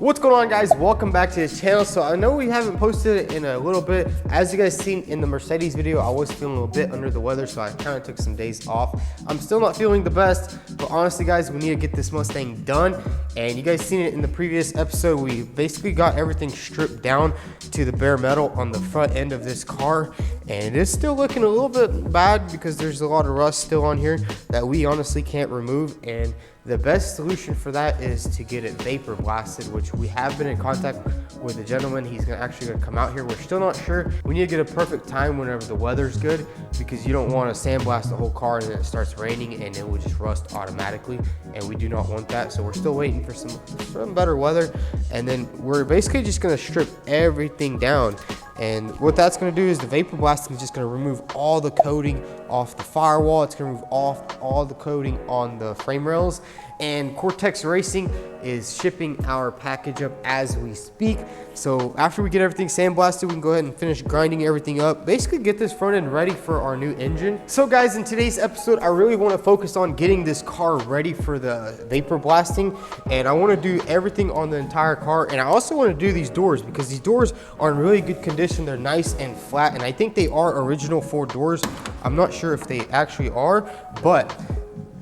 What's going on, guys? Welcome back to the channel. So I know we haven't posted it in a little bit. As you guys seen in the Mercedes video, I was feeling a little bit under the weather, so I kind of took some days off. I'm still not feeling the best, but honestly guys, we need to get this Mustang done. And you guys seen it in the previous episode. We basically got everything stripped down to the bare metal on the front end of this car, and it is still looking a little bit bad because there's a lot of rust still on here that we honestly can't remove. And the best solution for that is to get it vapor blasted, which we have been in contact with a gentleman. He's actually gonna come out here. We're still not sure. We need to get a perfect time whenever the weather's good, because you don't want to sandblast the whole car and then it starts raining and it will just rust automatically, and we do not want that. So we're still waiting for some better weather, and then we're basically just gonna strip everything down. And what that's going to do is the vapor blasting is just going to remove all the coating off the firewall. It's going to remove off all the coating on the frame rails. And Cortex Racing is shipping our package up as we speak. So after we get everything sandblasted, we can go ahead and finish grinding everything up. Basically get this front end ready for our new engine. So guys, in today's episode, I really want to focus on getting this car ready for the vapor blasting. And I want to do everything on the entire car. And I also want to do these doors, because these doors are in really good condition. They're nice and flat, and I think they are original 4 doors. I'm not sure if they actually are, but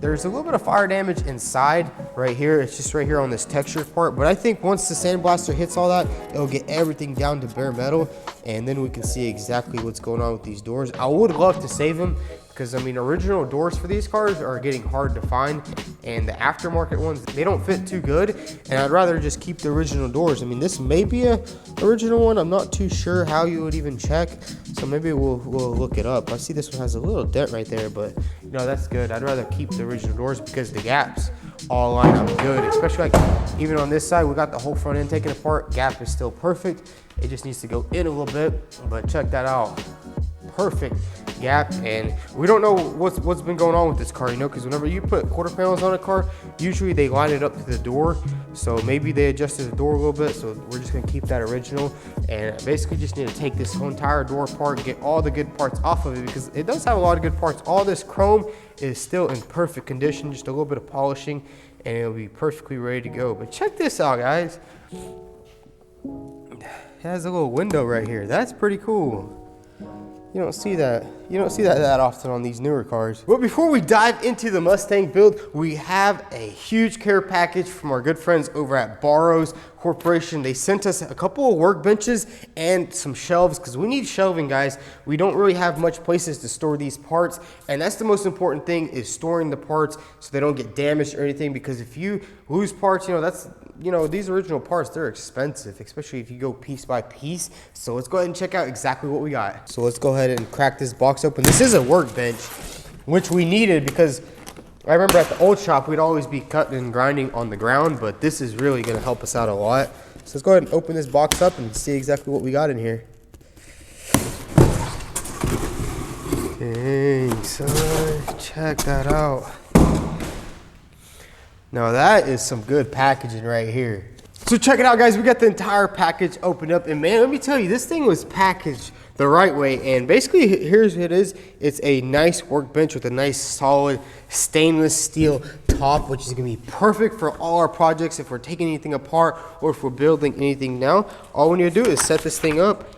there's a little bit of fire damage inside right here. It's just right here on this texture part. But I think once the sandblaster hits all that, it'll get everything down to bare metal, and then we can see exactly what's going on with these doors. I would love to save them, because I mean, original doors for these cars are getting hard to find, and the aftermarket ones, they don't fit too good, and I'd rather just keep the original doors. I mean, this may be a original one. I'm not too sure how you would even check, so maybe we'll look it up. I see this one has a little dent right there, but you know, that's good. I'd rather keep the original doors because the gaps all line up good, especially like even on this side, we got the whole front end taken apart. Gap is still perfect. It just needs to go in a little bit, but check that out. Perfect gap. And we don't know what's been going on with this car, you know, because whenever you put quarter panels on a car, usually they line it up to the door. So maybe they adjusted the door a little bit, so we're just gonna keep that original, and basically just need to take this whole entire door apart, get all the good parts off of it, because it does have a lot of good parts. All this chrome is still in perfect condition, just a little bit of polishing, and it'll be perfectly ready to go. But check this out, guys. It has a little window right here. That's pretty cool. You don't see that. You don't see that often on these newer cars. But before we dive into the Mustang build, we have a huge care package from our good friends over at Borroughs Corporation. They sent us a couple of workbenches and some shelves, because we need shelving, guys. We don't really have much places to store these parts, and that's the most important thing, is storing the parts so they don't get damaged or anything, because if you lose parts, you know, that's, you know, these original parts, they're expensive, especially if you go piece by piece. So let's go ahead and check out exactly what we got. So let's go ahead and crack this box open. This is a workbench, which we needed, because I remember at the old shop, we'd always be cutting and grinding on the ground, but this is really gonna help us out a lot. So let's go ahead and open this box up and see exactly what we got in here. Dang, son, check that out. Now that is some good packaging right here. So check it out, guys. We got the entire package opened up, and man, let me tell you, this thing was packaged the right way. And basically, here's what it is. It's a nice workbench with a nice solid stainless steel top, which is gonna be perfect for all our projects. If we're taking anything apart or if we're building anything now, all we need to do is set this thing up.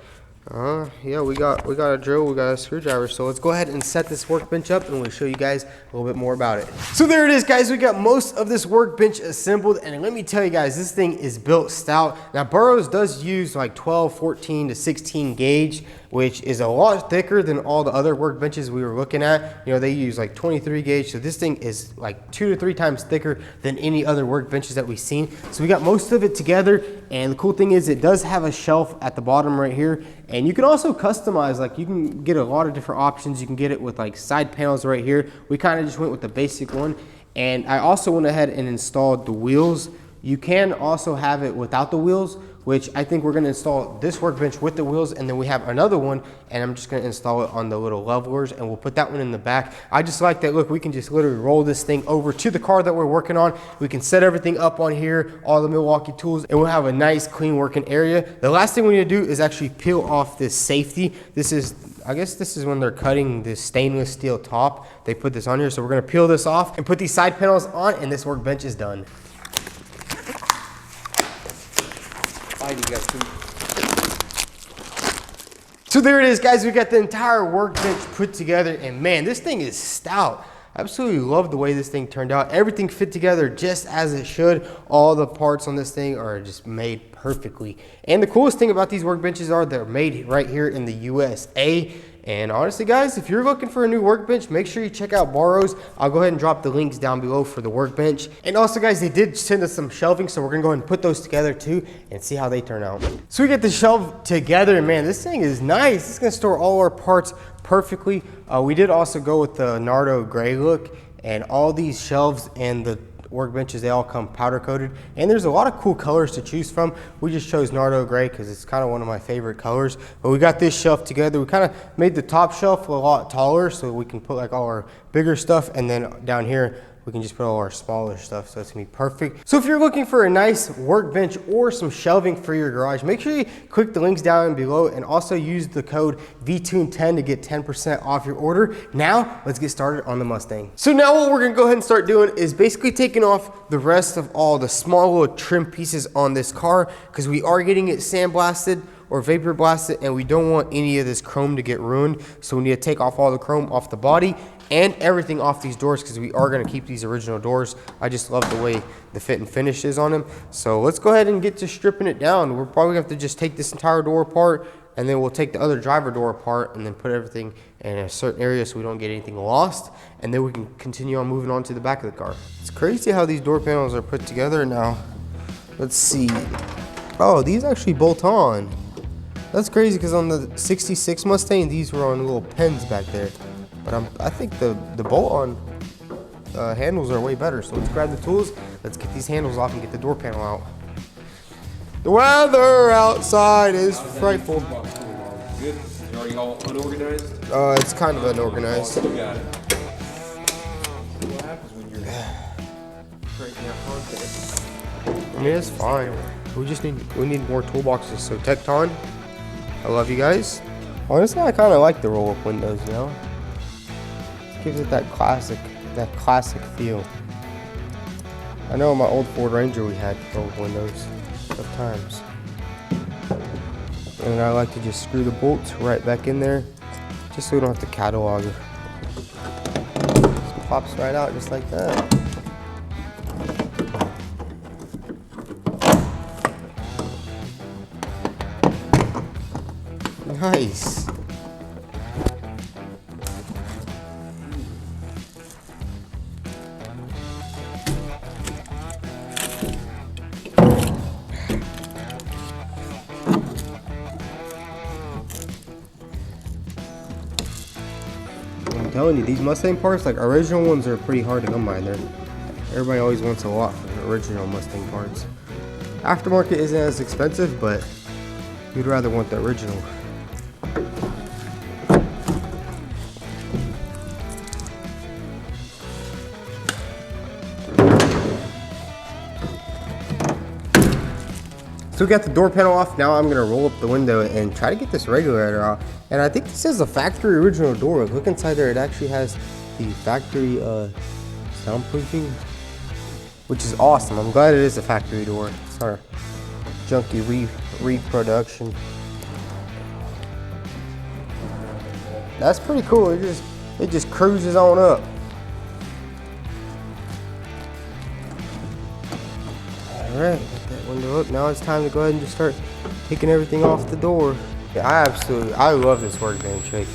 Yeah, we got a drill, we got a screwdriver. So let's go ahead and set this workbench up, and we'll show you guys a little bit more about it. So there it is, guys. We got most of this workbench assembled, and let me tell you guys, this thing is built stout. Now Borroughs does use like 12, 14 to 16 gauge, which is a lot thicker than all the other workbenches we were looking at. You know, they use like 23 gauge, so this thing is like 2 to 3 times thicker than any other workbenches that we've seen. So we got most of it together, and the cool thing is it does have a shelf at the bottom right here, and you can also customize, like you can get a lot of different options. You can get it with like side panels right here. We kind of just went with the basic one, and I also went ahead and installed the wheels. You can also have it without the wheels, which I think we're gonna install this workbench with the wheels, and then we have another one, and I'm just gonna install it on the little levelers, and we'll put that one in the back. I just like that, look, we can just literally roll this thing over to the car that we're working on. We can set everything up on here, all the Milwaukee tools, and we'll have a nice clean working area. The last thing we need to do is actually peel off this safety. This is, I guess this is when they're cutting this stainless steel top, they put this on here. So we're gonna peel this off and put these side panels on, and this workbench is done. Fine, you got two. So there it is, guys. We got the entire workbench put together, and man, this thing is stout. Absolutely love the way this thing turned out. Everything fit together just as it should. All the parts on this thing are just made perfectly. And the coolest thing about these workbenches are they're made right here in the USA. And honestly, guys, if you're looking for a new workbench, make sure you check out Borroughs. I'll go ahead and drop the links down below for the workbench. And also, guys, they did send us some shelving, so we're gonna go ahead and put those together too and see how they turn out. So we get the shelf together, and man, this thing is nice. It's gonna store all our parts perfectly. We did also go with the Nardo gray look, and all these shelves and the workbenches, they all come powder coated, and there's a lot of cool colors to choose from. We just chose Nardo gray because it's kind of one of my favorite colors. But we got this shelf together. We kind of made the top shelf a lot taller so we can put like all our bigger stuff, and then down here we can just put all our smaller stuff, so it's gonna be perfect. So if you're looking for a nice workbench or some shelving for your garage, make sure you click the links down below and also use the code vTuned10 to get 10% off your order. Now, let's get started on the Mustang. So now what we're gonna go ahead and start doing is basically taking off the rest of all the small little trim pieces on this car, because we are getting it sandblasted or vapor blasted, and we don't want any of this chrome to get ruined. So we need to take off all the chrome off the body and everything off these doors, because we are going to keep these original doors. I just love the way the fit and finish is on them. So let's go ahead and get to stripping it down. We're probably going to have to just take this entire door apart, and then we'll take the other driver door apart and then put everything in a certain area so we don't get anything lost, and then we can continue on moving on to the back of the car. It's crazy how these door panels are put together now. Let's see. Oh, these actually bolt on. That's crazy, because on the 66 Mustang, these were on little pins back there. But I think the bolt-on handles are way better. So let's grab the tools. Let's get these handles off and get the door panel out. The weather outside is frightful. Good. You already all unorganized? It's kind of unorganized. You got it. What happens when you're breaking out content? I mean, it's fine. We need more toolboxes. So Tecton, I love you guys. Honestly, I kind of like the roll-up windows, you know? Gives it that classic feel. I know in my old Ford Ranger we had roll-up windows sometimes. And I like to just screw the bolts right back in there, just so we don't have to catalog it. Just pops right out just like that. Nice. I'm telling you, these Mustang parts, like original ones, are pretty hard to come by. Everybody always wants a lot for the original Mustang parts. Aftermarket isn't as expensive, but you'd rather want the original. So we got the door panel off. Now I'm gonna roll up the window and try to get this regulator out. And I think this is a factory original door. Look inside there, it actually has the factory soundproofing, which is awesome. I'm glad it is a factory door. It's not a junky reproduction. That's pretty cool. It just cruises on up. All right, got that window up. Now it's time to go ahead and just start taking everything off the door. Yeah, I love this workbench. So it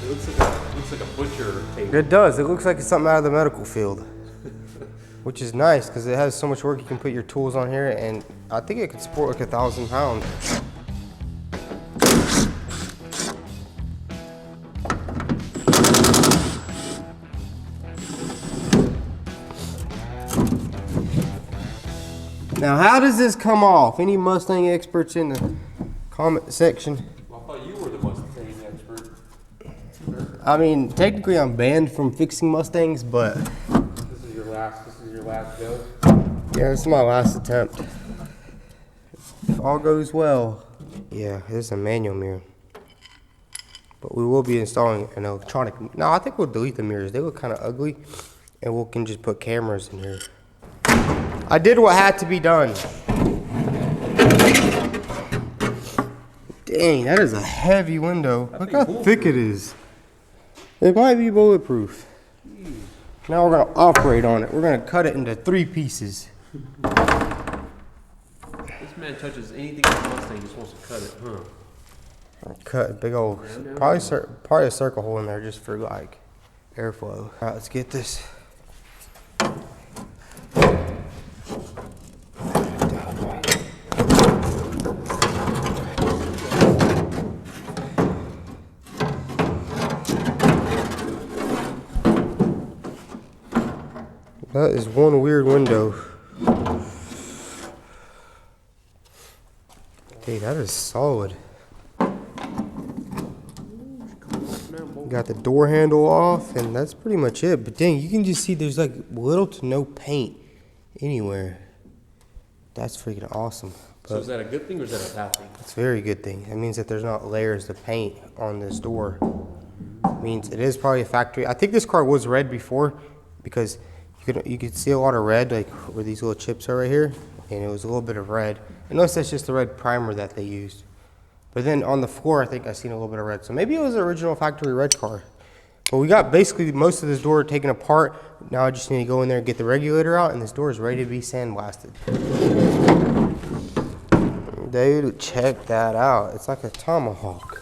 looks like a butcher table. It does. It looks like it's something out of the medical field, which is nice because it has so much work. You can put your tools on here, and I think it could support like 1,000 pounds. Now, how does this come off? Any Mustang experts in the comment section? Well, I thought you were the Mustang expert. I mean, technically I'm banned from fixing Mustangs, but This is your last go? yeah, this is my last attempt. If all goes well. Yeah, this is a manual mirror. But we will be installing an electronic. No, I think we'll delete the mirrors. They look kind of ugly, and we can just put cameras in here. I did what had to be done. Dang, that is a heavy window. Look how thick it is. It might be bulletproof. Now we're gonna operate on it. We're gonna cut it into 3 pieces. This man touches anything in the Mustang, just wants to cut it, huh? Cut a big old, probably a circle hole in there just for like airflow. All right, let's get this. That is one weird window. Hey, that is solid. Got the door handle off, and that's pretty much it. But dang, you can just see there's like little to no paint anywhere. That's freaking awesome. So is that a good thing or is that a bad thing? It's a very good thing. That means that there's not layers of paint on this door. It means it is probably a factory. I think this car was red before because you could see a lot of red, like where these little chips are right here, and it was a little bit of red. Unless that's just the red primer that they used. But then on the floor, I think I seen a little bit of red. So maybe it was an original factory red car. But we got basically most of this door taken apart. Now I just need to go in there and get the regulator out, and this door is ready to be sandblasted. Dude, check that out. It's like a tomahawk.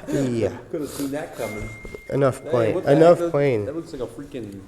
Yeah. Could have seen that coming. Enough playing. Enough playing. That looks like a freaking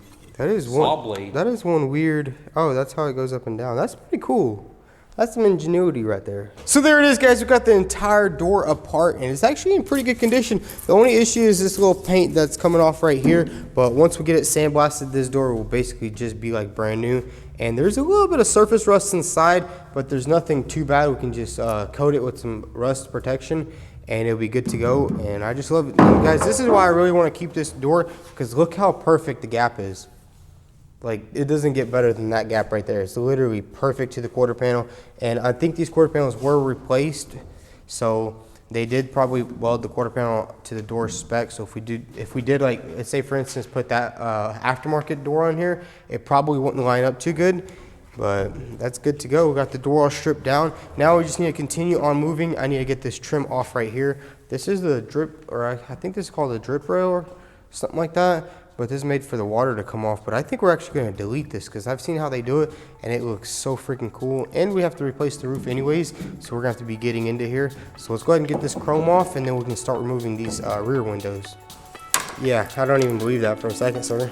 saw blade. That is one weird. Oh, that's how it goes up and down. That's pretty cool. That's some ingenuity right there. So there it is, guys. We've got the entire door apart, and it's actually in pretty good condition. The only issue is this little paint that's coming off right here. But once we get it sandblasted, this door will basically just be like brand new. And there's a little bit of surface rust inside, but there's nothing too bad. We can just coat it with some rust protection, and it'll be good to go. And I just love it. Guys, this is why I really want to keep this door, because look how perfect the gap is. Like, it doesn't get better than that gap right there. It's literally perfect to the quarter panel. And I think these quarter panels were replaced, so they did probably weld the quarter panel to the door spec. So if we did like, let's say for instance, put that aftermarket door on here, it probably wouldn't line up too good. But that's good to go. We got the door all stripped down. Now we just need to continue on moving. I need to get this trim off right here. This is the drip, or I think this is called a drip rail or something like that. But this is made for the water to come off. But I think we're actually going to delete this because I've seen how they do it, and it looks so freaking cool. And we have to replace the roof anyways, so we're going to have to be getting into here. So let's go ahead and get this chrome off, and then we can start removing these rear windows. Yeah, I don't even believe that for a second, sir.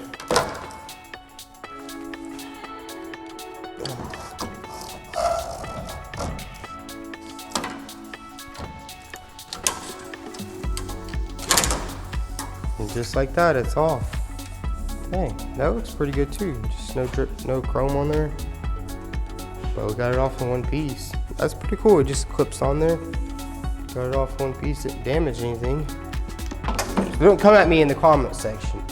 And just like that, it's off. Dang, that looks pretty good too. Just no drip, no chrome on there. But we got it off in one piece. That's pretty cool. It just clips on there. Got it off one piece. Didn't damage anything. So don't come at me in the comment section.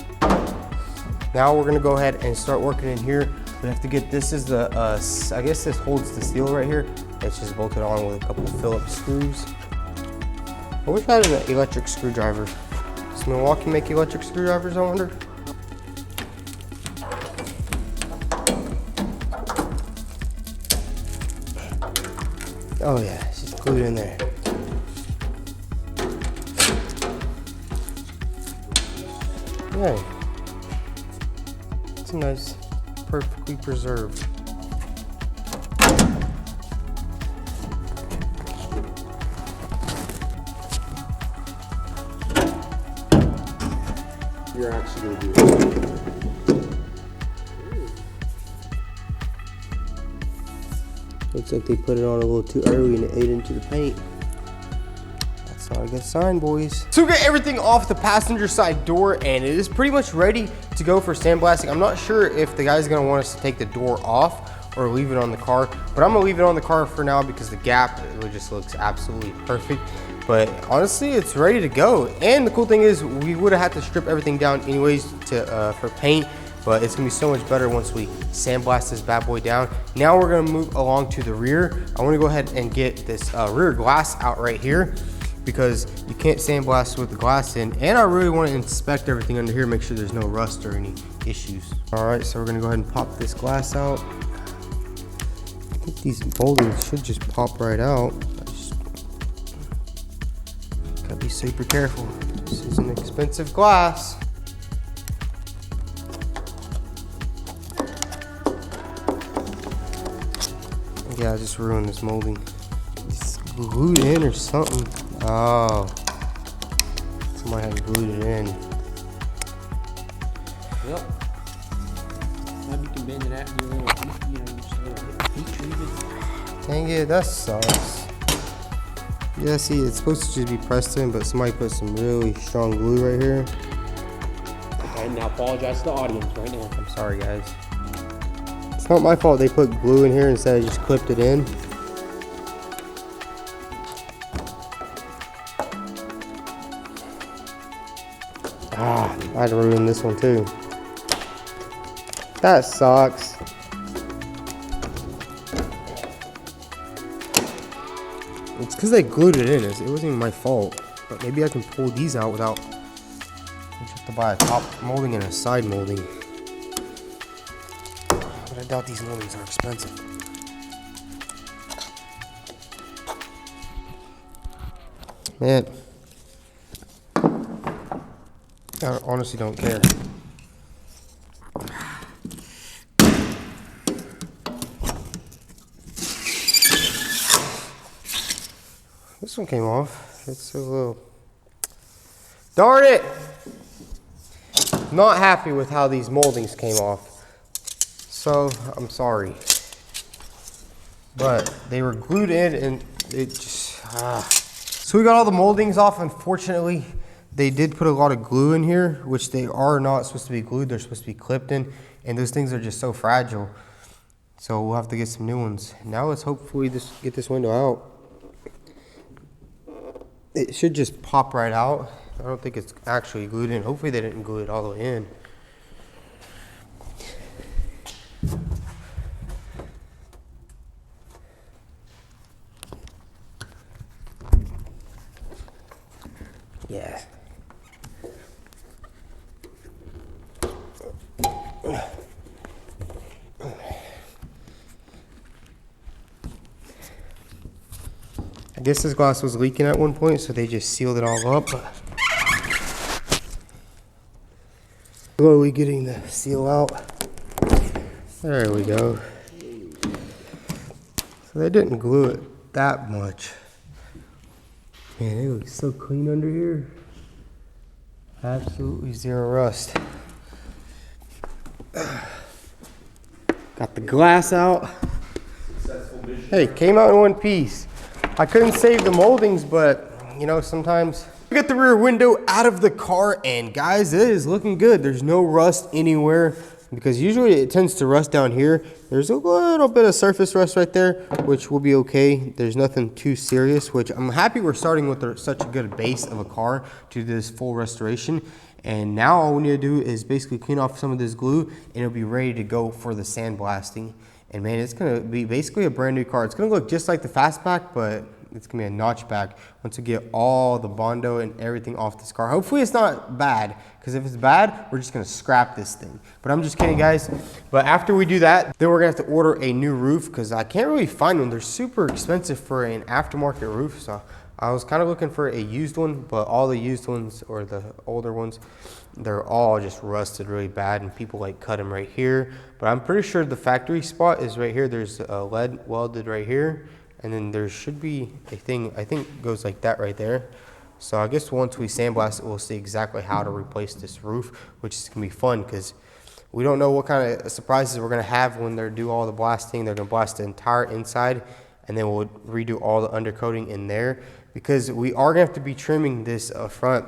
Now we're gonna go ahead and start working in here. We have to get, this is the, I guess this holds the steel right here. It's just bolted on with a couple of Phillips screws. I wish I had an electric screwdriver. Does Milwaukee make electric screwdrivers, I wonder? Oh yeah, it's just glued in there. Yeah. It's a nice, perfectly preserved. You're actually gonna do it. Looks like they put it on a little too early and it ate into the paint. That's not a good sign, boys. So we got everything off the passenger side door, and it is pretty much ready to go for sandblasting. I'm not sure if the guy's gonna want us to take the door off or leave it on the car, but I'm gonna leave it on the car for now because the gap, it just looks absolutely perfect. But honestly, it's ready to go. And the cool thing is we would have had to strip everything down anyways for paint, but it's gonna be so much better once we sandblast this bad boy down. Now we're gonna move along to the rear. I wanna go ahead and get this rear glass out right here because you can't sandblast with the glass in. And I really wanna inspect everything under here, make sure there's no rust or any issues. All right, so we're gonna go ahead and pop this glass out. I think these moldings should just pop right out. I just super careful. This is an expensive glass. Yeah, I just ruined this molding. It's glued in or something. Oh. Somebody had glued it in. Yep. Now you can bend it out in your little, heat treated. Dang it, that sucks. Yeah, see, it's supposed to just be pressed in, but somebody put some really strong glue right here. And now apologize to the audience right now. I'm sorry, guys. It's not my fault they put glue in here instead of just clipped it in. Ah, I'd ruin this one too. That sucks. It's because they glued it in. It wasn't even my fault. But maybe I can pull these out without... I just have to buy a top molding and a side molding. But I doubt these moldings are expensive. Man. I honestly don't care. This one came off. It's a little... Darn it! Not happy with how these moldings came off. So, I'm sorry. But they were glued in and it just... So we got all the moldings off. Unfortunately, they did put a lot of glue in here, which they are not supposed to be glued. They're supposed to be clipped in. And those things are just so fragile. So we'll have to get some new ones. Now let's hopefully get this window out. It should just pop right out. I don't think it's actually glued in. Hopefully they didn't glue it all the way in. Yeah. I guess this glass was leaking at one point, so they just sealed it all up. Slowly getting the seal out. There we go. So they didn't glue it that much. Man, it looks so clean under here. Absolutely zero rust. Got the glass out. Hey, came out in one piece. I couldn't save the moldings, but you know, sometimes. We got the rear window out of the car, and guys, it is looking good. There's no rust anywhere, because usually it tends to rust down here. There's a little bit of surface rust right there, which will be okay. There's nothing too serious, which I'm happy we're starting with such a good base of a car to do this full restoration. And now all we need to do is basically clean off some of this glue, and it'll be ready to go for the sandblasting. And man, it's gonna be basically a brand new car. It's gonna look just like the fastback, but it's gonna be a notchback once we get all the Bondo and everything off this car. Hopefully it's not bad, because if it's bad, we're just gonna scrap this thing. But I'm just kidding, guys. But after we do that, then we're gonna have to order a new roof, because I can't really find one. They're super expensive for an aftermarket roof. So I was kind of looking for a used one, but all the used ones, or the older ones, they're all just rusted really bad, and people like cut them right here. But I'm pretty sure the factory spot is right here. There's a lead welded right here, and then there should be a thing, I think goes like that right there. So I guess once we sandblast it, we'll see exactly how to replace this roof, which is gonna be fun, because we don't know what kind of surprises we're gonna have when they do all the blasting. They're gonna blast the entire inside, and then we'll redo all the undercoating in there, because we are gonna have to be trimming this front.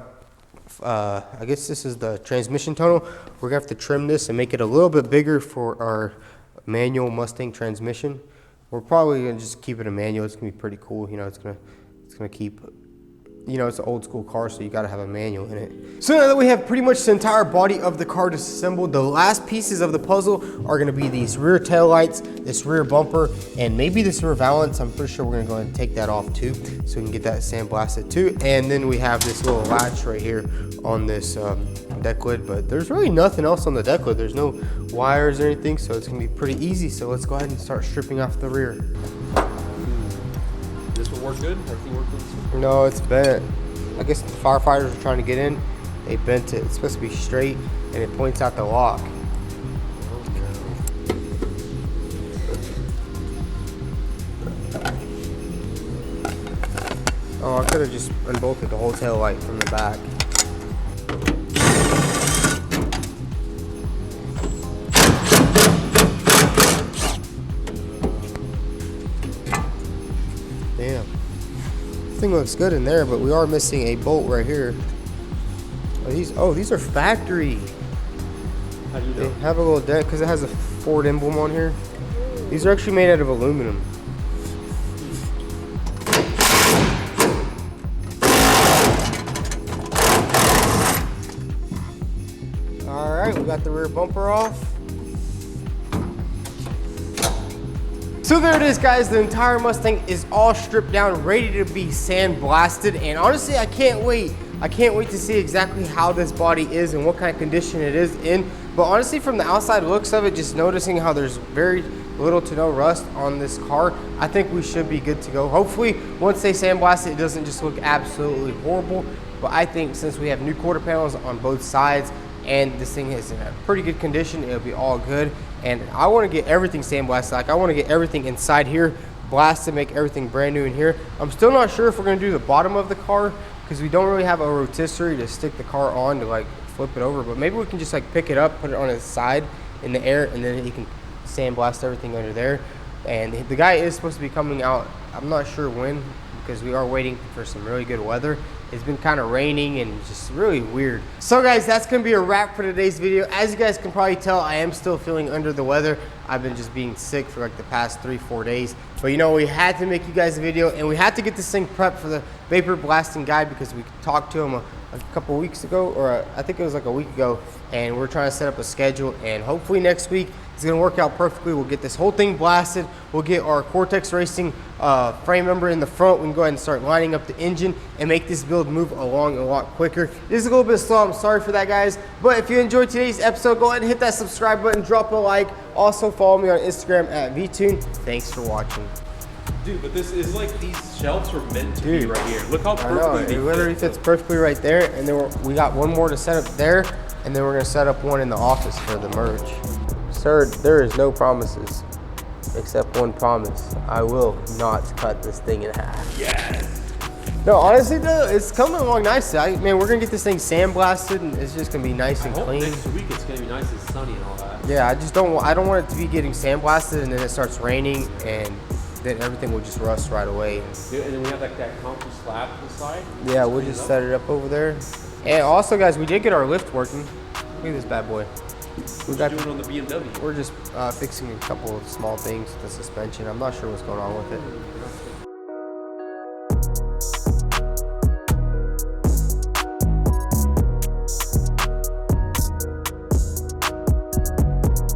I guess this is the transmission tunnel. We're gonna have to trim this and make it a little bit bigger for our manual Mustang transmission. We're probably gonna just keep it a manual. It's gonna be pretty cool. You know, it's gonna keep, you know, it's an old school car, so you gotta have a manual in it. So now that we have pretty much the entire body of the car disassembled, the last pieces of the puzzle are gonna be these rear tail lights, this rear bumper, and maybe this rear valance. I'm pretty sure we're gonna go ahead and take that off too, so we can get that sandblasted too. And then we have this little latch right here on this deck lid, but there's really nothing else on the deck lid. There's no wires or anything, so it's gonna be pretty easy. So let's go ahead and start stripping off the rear. This will work good? Everything work good? No, it's bent. I guess the firefighters are trying to get in. They bent it. It's supposed to be straight, and it points out the lock. Oh, I could have just unbolted the whole tail light from the back. Damn. This thing looks good in there, but we are missing a bolt right here. These are factory. How do you know? They have a little dent because it has a Ford emblem on here. These are actually made out of aluminum. Alright, we got the rear bumper off. So there it is, guys. The entire Mustang is all stripped down, ready to be sandblasted. And honestly, I can't wait. I can't wait to see exactly how this body is and what kind of condition it is in. But honestly, from the outside looks of it, just noticing how there's very little to no rust on this car, I think we should be good to go. Hopefully, once they sandblast it, it doesn't just look absolutely horrible. But I think since we have new quarter panels on both sides, and this thing is in a pretty good condition, it'll be all good. And I want to get everything sandblasted. Like, I want to get everything inside here blasted, make everything brand new in here. I'm still not sure if we're going to do the bottom of the car because we don't really have a rotisserie to stick the car on to like flip it over, but maybe we can just like pick it up, put it on its side in the air, and then he can sandblast everything under there. And the guy is supposed to be coming out, I'm not sure when, because we are waiting for some really good weather. It's been kind of raining and just really weird. So guys, that's gonna be a wrap for today's video. As you guys can probably tell, I am still feeling under the weather. I've been just being sick for like the past 3-4 days. But you know, we had to make you guys a video, and we had to get this thing prepped for the vapor blasting guy because we talked to him a couple weeks ago, or I think it was like a week ago, and we're trying to set up a schedule, and hopefully next week it's gonna work out perfectly. We'll get this whole thing blasted. We'll get our Cortex Racing frame member in the front. We can go ahead and start lining up the engine and make this build move along a lot quicker. This is a little bit slow, I'm sorry for that, guys. But if you enjoyed today's episode, go ahead and hit that subscribe button, drop a like. Also follow me on Instagram at vTuned. Thanks for watching. Dude, but this is like, these shelves were meant to be right here. Look how perfectly they it literally fits perfectly right there. And then we got one more to set up there, and then we're gonna set up one in the office for the merch. Sir, there is no promises, except one promise. I will not cut this thing in half. Yes! No, honestly though, it's coming along nicely. Man, we're gonna get this thing sandblasted, and it's just gonna be nice and clean. Next week it's gonna be nice and sunny and all that. Yeah, I don't want it to be getting sandblasted and then it starts raining and then everything will just rust right away. Dude, and then we have like that concrete slab to the side. Yeah, we'll just set it up over there. And also, guys, we did get our lift working. Look at this bad boy. We're doing on the BMW. We're just fixing a couple of small things with the suspension. I'm not sure what's going on with it.